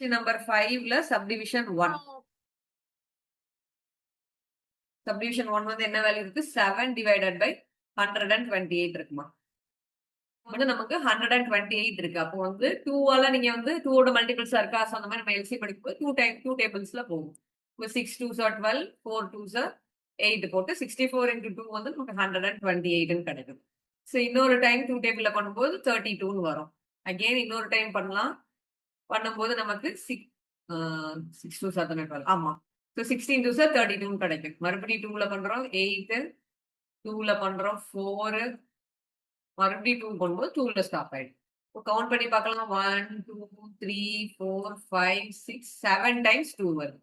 Number 5ல subdivision 1. Subdivision 1 வந்து என்ன value இருக்கு? 7 டிவைடட் பை 128 இருக்குமா? வந்து நமக்கு 128 இருக்கு. அப்போ வந்து 2 ஆல நீங்க வந்து 2 ஓட மல்டிபிள்ஸா இருக்கா? சோ அந்த மாதிரி நம்ம எல்சிஎம் எடுக்கும்போது 2 டேபிள்ஸ்ல போகும். இப்போ 6 2s are 12, 4 2s are 8 போட்டு 64 into 2 வந்து நமக்கு 128 கிடைக்கும். சோ இன்னொரு டைம் 2 டேபிள்ல பண்ணும்போது 32ன்னு வரும். அகைன் இன்னொரு டைம் பண்ணலாம். பண்ணும்போது நமக்கு 6 2s are 12. ஆமா. சோ 16 2s are 32ன்னு கிடைக்கும். மறுபடியும் 2ல பண்றோம் 8, 2ல பண்றோம் 4, மறுபடியும் 2 பண்ணும்போது 2ல ஸ்டாப் ஆயிடும். இப்போ கவுண்ட் பண்ணி பார்க்கலாம். 1 2 3 4 5 6 7 டைம்ஸ் 2 வருது.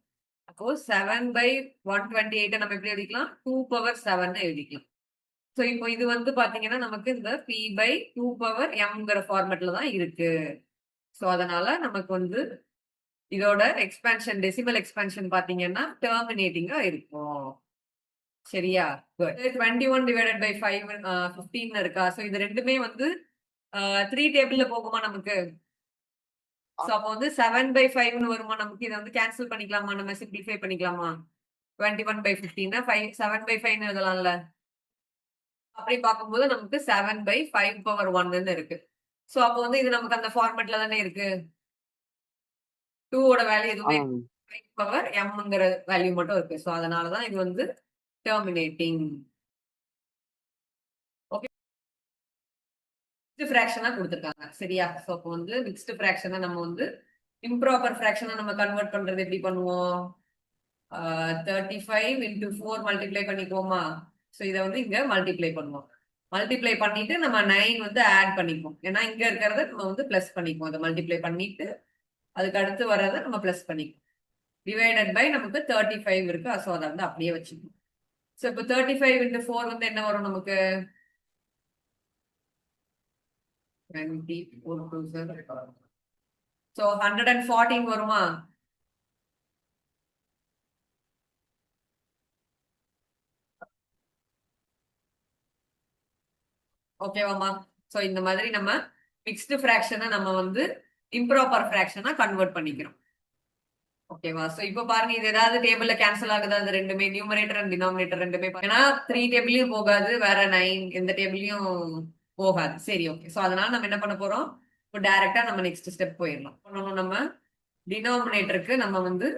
அப்போ 7 by 128 நம்ம எப்படி எழுதிக்கலாம்? 2 power 7 எழுதிக்கலாம். சோ இப்போ இது வந்து பாத்தீங்கன்னா நமக்கு இந்த p by 2 power mங்கிற ஃபார்மேட்ல தான் இருக்கு. சோ அதனால நமக்கு வந்து இதோட எக்ஸ்பான்ஷன் டெசிமல் எக்ஸ்பான்ஷன் பாத்தீங்கன்னா டெர்மினேட்டிங்கா இருக்கும். சரியா? குட். 21 டிவைடட் பை 5 15 இருக்கா? சோ இது ரெண்டுமே வந்து 3 டேபிள்ல போகுமா நமக்கு? சோ அப்போ வந்து 7 by 5ன்னு வருமா நமக்கு? இதை வந்து கேன்சல் பண்ணிக்கலாமா? நம்ம சிம்பிளிஃபை பண்ணிக்கலாமா? 21 by 15 7 by 5ன்னு எழுதலாம்ல? அப்படி பார்க்கும்போது நமக்கு 7 by 5 power 1ன்னு இருக்கு. சோ அப்போ வந்து இது நமக்கு அந்த ஃபார்மேட்ல தானே இருக்கு. 2 ஓட வேல்யூ எதுவுமே 5 பவர் mங்கிற வேல்யூ மட்டும் இருக்கு. சோ அதனால தான் இது வந்து டெர்மினேட்டிங். ஓகே. மிக்ஸ்டு ஃபிராக்ஷனா கொடுத்திருக்காங்க. சரியா? சோ அப்போ வந்து மிக்ஸ்டு ஃபிராக்ஷனை நம்ம வந்து இம்ப்ராப்பர் ஃபிராக்ஷனை நம்ம கன்வெர்ட் பண்றது எப்படி பண்ணுவோம்? 35 into 4 மல்டிப்ளை பண்ணிக்குவோமா? சோ இதை வந்து இங்க மல்டிப்ளை பண்ணுவோம். மல்டிப்ளை பண்ணிட்டு நம்ம 9 வந்து ஆட் பண்ணிக்குவோம். ஏன்னா இங்க இருக்கிறத நம்ம வந்து பிளஸ் பண்ணிக்குவோம். அதை மல்டிப்ளை பண்ணிட்டு அதுக்கு அடுத்து வர்றதை நம்ம பிளஸ் பண்ணிக்குவோம். டிவைடட் பை நமக்கு 35 இருக்கு. சோ அதை வந்து அப்படியே வச்சுக்கணும். சோ இப்போ 35 into 4 வந்து என்ன வரும் நமக்கு? 20 4 2 sir. சோ 114 வருமா? ஓகேவாமா? சோ இந்த மாதிரி நம்ம மிக்ஸ்டு ஃபிராக்ஷனை நம்ம வந்து இம்ப்ராப்பர் ஃபிராக்ஷனா கன்வெர்ட் பண்ணிக்கிறோம். ஓகேவா? சோ இப்போ பாருங்க, இது ஏதாவது டேபிள்ல கேன்சல் ஆகுதா? அந்த ரெண்டுமே நியூமரேட்டர் அண்ட் டினாமினேட்டர் ரெண்டுமே. ஏன்னா 3 டேபிள்லயும் போகாது, வேற 9 எந்த டேபிள்லயும் போகாது. சரி, ஓகே. சோ அதனால நம்ம என்ன பண்ண போறோம்? இப்போ டைரக்டா நம்ம நெக்ஸ்ட் ஸ்டெப் போயிடலாம். பண்ணணும் நம்ம டினாமினேட்டருக்கு நம்ம வந்து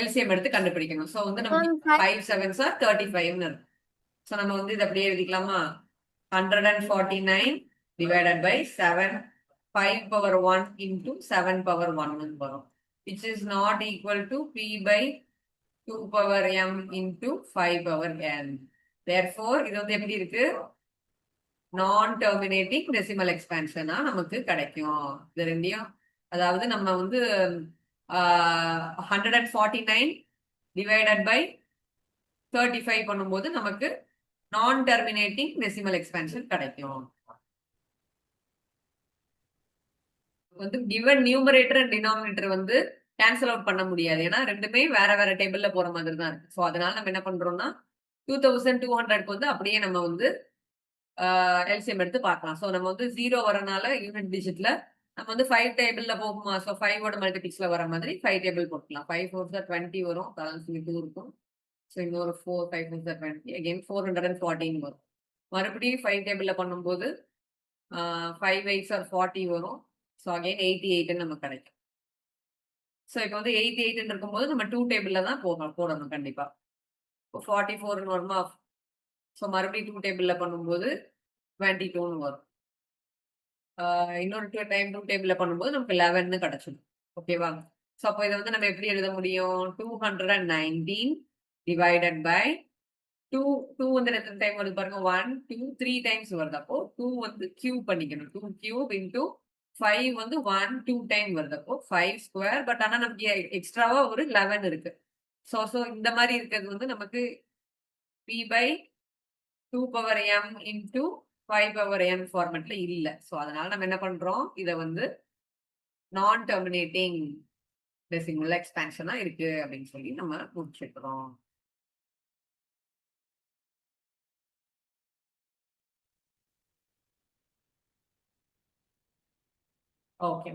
எல்சிஎம் எடுத்து கண்டுபிடிக்கணும். சோ வந்து நம்ம 5 7s are 35ன்னு இருக்கும். சோ நம்ம வந்து இதை அப்படியே எழுதிக்கலாமா? 149 divided by 7 5 power 1 into 7 power 1 வரும். Which is not equal to p by 2 power m into 5 power n. Therefore, இது வந்து எப்படி இருக்கு? நான் டெர்மினேட்டிங் டெசிமல் எக்ஸ்பான்ஷனா நமக்கு கிடைக்கும். இது ரெண்டையும், அதாவது நம்ம வந்து 149 divided by 35 பண்ணும்போது நமக்கு நான் டெர்மினேட்டிங் டெசிமல் எக்ஸ்பான்ஷன் கிடைக்கும். வந்து given நியூமரேட்டர் அண்ட் டினாமினேட்டர் வந்து கேன்சல் அவுட் பண்ண முடியாது. ஏன்னா ரெண்டுமே வேற வேற டேபிள்ல போற மாதிரி தான் இருக்கு. ஸோ அதனால நம்ம என்ன பண்றோம்னா 2200க்கு வந்து அப்படியே நம்ம வந்து எல்சிஎம் எடுத்து பார்க்கலாம். ஸோ நம்ம வந்து 0 வரனால யூனிட் டிஜிட்ல நம்ம வந்து 5 டேபிள்ல போகுமா? ஸோ 5ஓட மல்டிபிள்ஸ்ல வர மாதிரி 5 டேபிள் போட்டுக்கலாம். 5 4s are 20 வரும். பேலன்ஸ் 2 இருக்கும். ஸோ இன்னொரு 4 5 4s are 20 அகைன் 414 வரும். மறுபடியும் 5 டேபிள்ல பண்ணும்போது 5 8s are 40 வரும். ஸோ அகைன் 88 நமக்கு கிடைக்கும். ஸோ இப்போ வந்து 88 இருக்கும்போது நம்ம 2 டேபிள்ல தான் போடணும் கண்டிப்பா. இப்போ 44 வருமா? ஸோ மறுபடியும் 2 டேபிள்ல பண்ணும்போது 22 வரும். இன்னொரு டைம் 2 டேபிள்ல பண்ணும்போது நமக்கு 11 கிடைச்சிடும். ஓகேவா? ஸோ அப்போ இதை வந்து நம்ம எப்படி எழுத முடியும்? 219 டிவைடட் பை 2 2 வந்து எத்தனை டைம் வருது பாருங்க? 1 2 3 டைம்ஸ் வருது. அப்போ 2 வந்து கியூப் பண்ணிக்கணும். 2 கியூப் இன்டூ 5 வந்து 1 2 டைம் வருது. அப்போ 5 ஸ்கொயர். பட் ஆனா நமக்கு எக்ஸ்ட்ராவா ஒரு 11 இருக்கு. ஸோ இந்த மாதிரி இருக்கிறது வந்து நமக்கு p by 2 power m into 5 power n ஃபார்மேட்ல இல்ல. ஸோ அதனால நம்ம என்ன பண்றோம்? இதை வந்து நான் டெர்மினேட்டிங் டெசிமல் எக்ஸ்பான்ஷனா இருக்கு அப்படின்னு சொல்லி நம்ம முடிச்சிடுறோம். ஓகே.